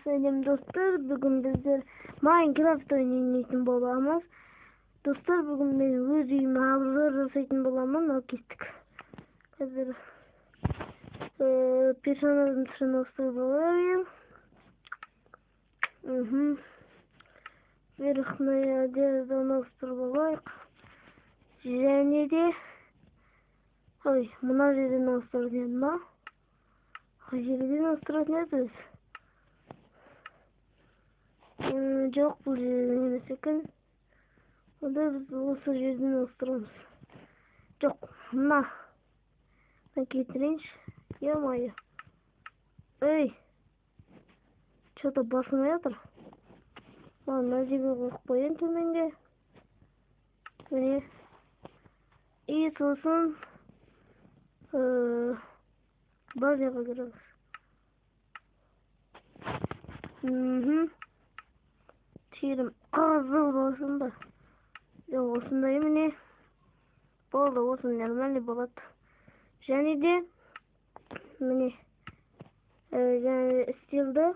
Selam dostlar, bugün bizler Minecraft oynayışını bolamız. Dostlar, bugün benim özüyümü hazır saytını bolamın okistik. Hazır. Personelin tırnakları bolayım. Veriknaya derden ostır bolayım. Және de mına жерден ostır diyen ma? Жерден ostır nedir? Жоқ, бұл жерден емес екен. Онда біз осы жерден ауыстырамыз. Жоқ, мына кетірейінші. Е-мое. Ей, что-то басылмай жатыр. Мына жерге қойып қояйын төменге. Міне. И сосын базаға кіреміз. Терім қызыл болсын ба? Жоқ, осындай міне. Болды, осы нормальный болады. Және де міне стилді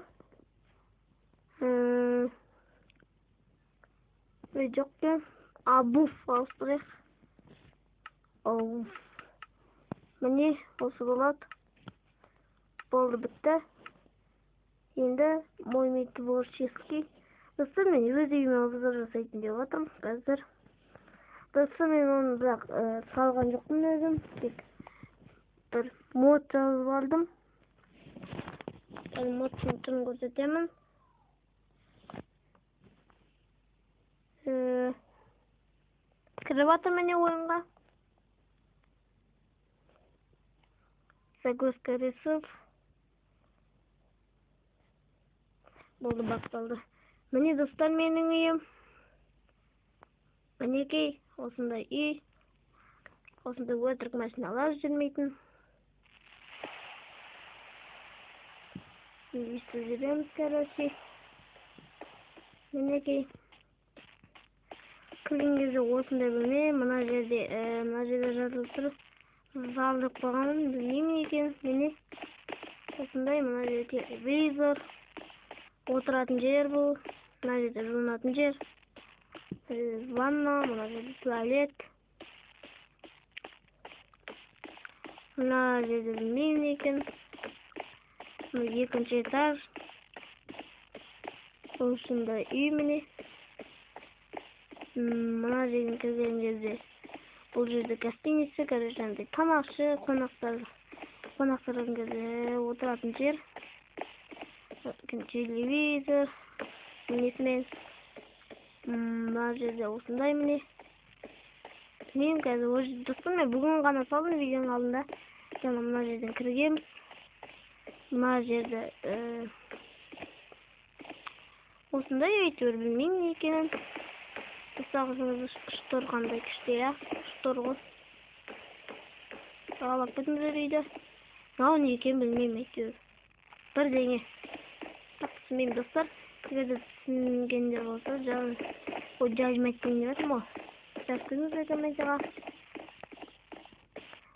жоқ пен абуф ауыстырайық. Міне осы болады. Болды, бітті. Енді мой творческий. Достар, мен өз үйіме обзор жасайтын деп отырмын қазір. Достар, мен оны бірақ салған жоқпын өзім. Тек бір мод жазып алдым. Модтың түрін көрсетемін. Кіріп жатыр міне ойынға. Загрузка ресурс. Болды, басталды. Міне достар, менің үйім. Мінекей, осындай үй. Осындай өтірік машиналар жүрмейтін. Үйісті жүреміз, короче. Мінекей. Кірген кезде осындай бөлме. Мына жерде жазылып тұр. Залдырып қойғанын білмеймін екен. Міне осындай, мына жерде телевизор. Отыратын жер бұл. Мына жерде жуынатын жер. Ванна, мына жерде туалет. Мына жерде білмеймін екен. Екінші этаж. Осындай үй міне. Мына жерден кірген кезде бұл жерде гостиница, короче, тамақшы, қонақтардың кезде отыратын жер. Телевизор. Несімен мына жерде осындай міне. Мен қазір достар, мен бүгін ғана салдым видеоның алдында. Жаңа мына жерден кіргенбіз. Мына жерде осындай әйтеуір білмеймін екенін. Мысалғысыңыз штор қандай күшті, я? Штор ғой. Сағалап кетіңіздер үйді. Мынау не екенін білмеймін әйтеуір. Бірдеңе. Түсінбеймін достар. Егер түсінгендер болса, жазып айтпайын деп жатырмын ғой. Жазып кетіңіздер комментаға.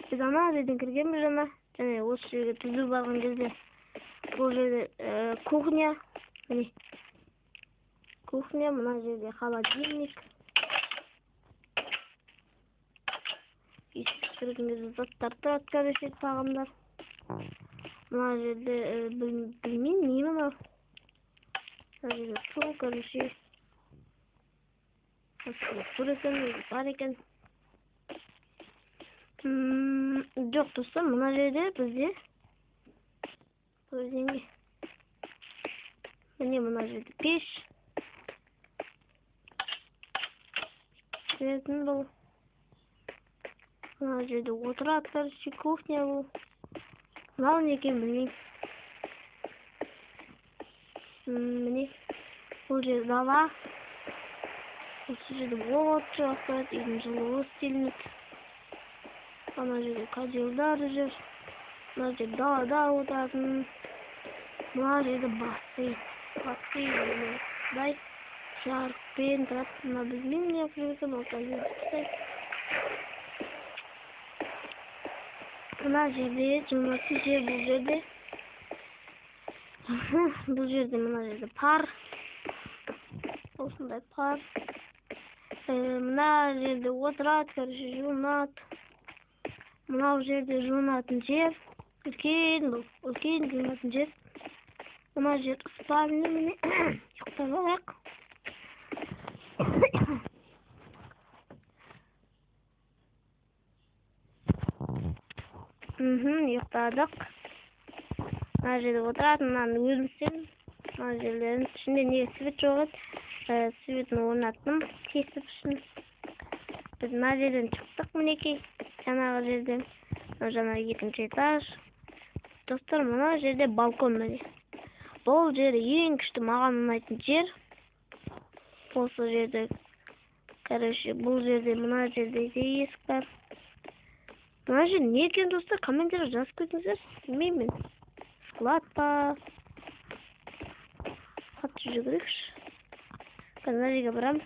Біз ана жерден кіргенбіз жаңа. Және осы жерге түзу барған кезде бұл жерде кухня. Міне. Кухня, мына жерде холодильник. Кірген кезде заттар тұрады, короче, тағамдар. Мына жерде білмеймін, не мынау. Мына жерде су, короче. Сұр екен, бар екен. Жоқ, достар, мына жерде бізде өзенге. Міне мына жерде пеш. Көретін бұл. Мына жерде отырады, короче, кухня бұл. Мынау не екенін білмеймін. Міне бұл жерде дала. Осы жерде от жасайды, үйдің жылуы істелінеді. Мына жерде коделдар жүр. Мына жерде далада отыратын. Мына жерде бассейн. Дай жарықпен тұрады. Мына білмеймін не қылып болса жүрді. Мына жерде жумасы жер бұл жерде. Бұл жерде мына жерде пар. Осындай пар. Мына жерде отырады, короче, жуынады. Мынау жерде жуынатын жер. Үлкен бұл, үлкен жуынатын жер. Мына жер спальня, міне ұйықтап алайық. Ұйықтадық. Мына жерде отырады, мынаны өзім істедім. Мына жерлердің ішінде неге свет жоқ еді. Светін орнаттым, кесіп үшін. Біз мына жерден шықтық, мінекей. Жаңағы жерден. Жаңағы екінші этаж. Достар, мына жерде балкон міне. Бұл жері ең күшті маған ұнайтын жер. Осы жерде, короче, бұл жерде, мына жерде есік бар. Мына жер не екен, достар, комментария жазып кетіңіздер. Білмеймін. Склад па? Қатты жүгірейікші. Мына жерге барамыз.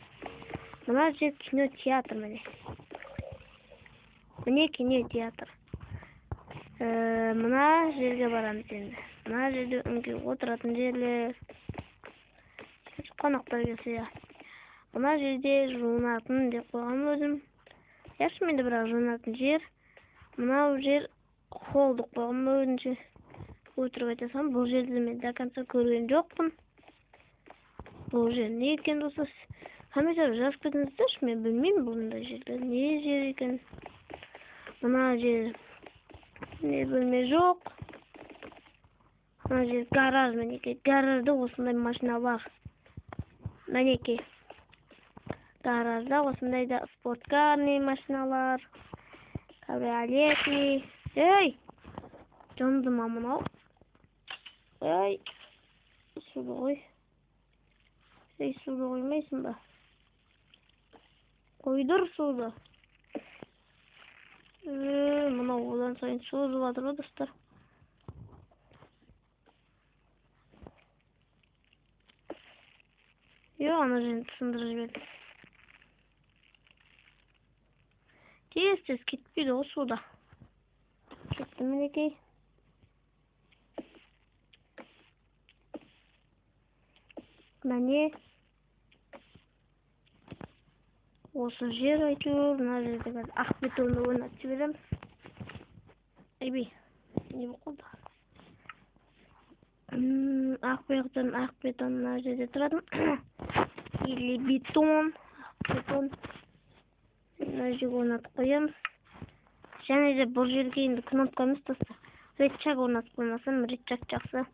Мына жер кинотеатр міне. Міне кинотеатр. Мына жерге барамыз енді. Мына жерде үнге отыратын жерлер. Қонақтар келсе. Мына жерде жуынатын деп қойғам өзім. Яшы менде бірақ жуынатын жер. Мынау жер холдық қойғам өзінше. Өтірік айтасам, бұл жерде мен до конца көрген жоқпын. Бұл жер не екен достар? Комментария жазып кетіңіздерші, мен білмеймін бұндай жерлер не жер екен. Мына жер не бөлме жоқ. Мына жер гараж, мінекей. Гаражда осындай машина бар. Мінекей. Гаражда осындай да спорткарный машиналар. Кабриолетный. Ей! Жанды ма мынау? Ей! Суды ғой. Ей, суды қоймайсың ба? Қойдыр суды. Мынау одан сайын суды батыр ғой, достар. Ана жерін түсіндіріп жіберді. Тез кетпейді ғой суда. Кетті мінекей. Мәне осы жер айтыр. Мына жерде ақ бетонды ойнатып жібереміз. Айбей, не болды? Ақ бетон мына жерде тұратын. Или бетон. Бетон. Мына жерге орнатып қоямыз. Және де бұл жерге енді кнопка емес достар. Рычаг орнатып қоймасам, рычаг жақсы.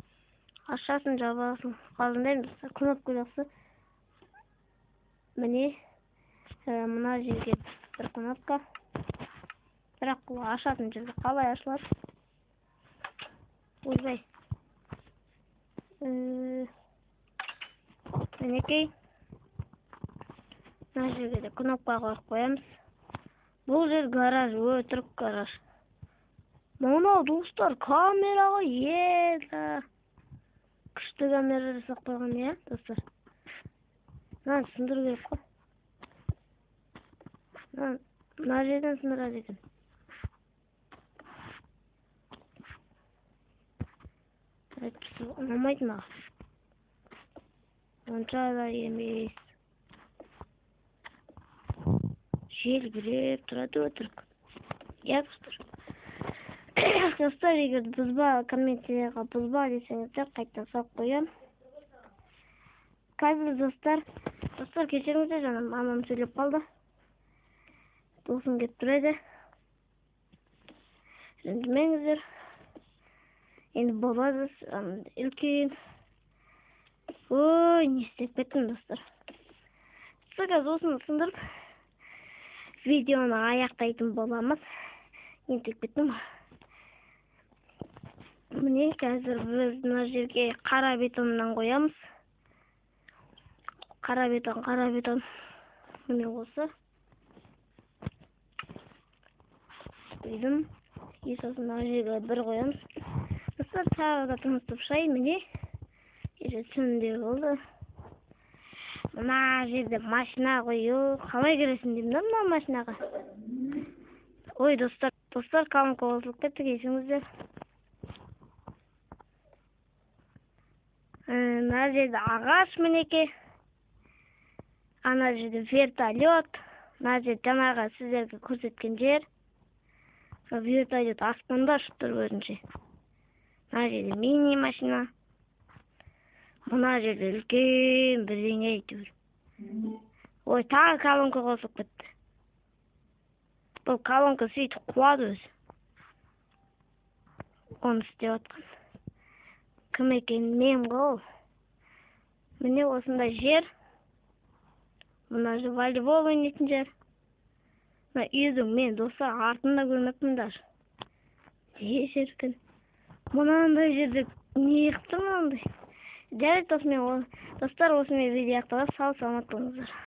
Ашасын, жабасын. Қалындаймын достар. Кнопка жақсы. Міне. Мына жерге бір кнопка. Бірақ ашатын жерде қалай ашылады? Ойбай. Мінекей. Мына жерге де кнопка қойып қоямыз. Бұл жер гараж, өтірік гараж. Мынау достар камераға еді. Күшті камера жасап қойған, иә, достар. Мынаны сындыру керек қой. Мына жерден сындырады екен. Ұнамайды ма? Онша да емес. Желбіреп тұрады өтірік. Иә, достар. Достар, егер бұзба, комментарияға бұзба десеңіздер, қайтадан салып қоям. Қазір достар, кешіріңіздер, жаным, мамам сөйлеп қалды. Досым кетіп тұрады. Ренжімеңіздер. Енді болады, үлкен. Ой, не істеп кеттім, достар. Қазір осыны сындырып, видеоны аяқтайтын боламыз. Енді кеттім. Міне, қазір біз мына жерге қара бетоннан қоямыз. Қара бетон. Міне осы. Үйдім. Сосын мына жерге бір қоямыз. Достар, тағы да тыныстып шай, міне. Түнде болды. Мына жерде машина қою. Қалай кересін деймін да мына машинаға. Ой, достар, колонка қосылып кетті, кесіңіздер. Ана жерде ағаш мінекей. Ана жерде вертолет. Ана жерде жаңағы сіздерге көрсеткен жер. Вертолет аспанда ұшып тұр өзінше. Ана жерде мини машина. Мына жерде үлкен бірдеңе әйтеуір. Ой, тағы колонка қосылып кетті. Бұл колонка сөйтіп қуады өзі. Оны істеп отқан. Кім екен мен ғой. Міне осындай жер. Мына жер волейбол ойнайтын жер. Мына үйдің мен достар артында көрмеппін. Не жер екен? Мынандай жерде не қылып тұр мынандай? Жарайды достар, осымен видео аяқталады. Сау саламат болыңыздар.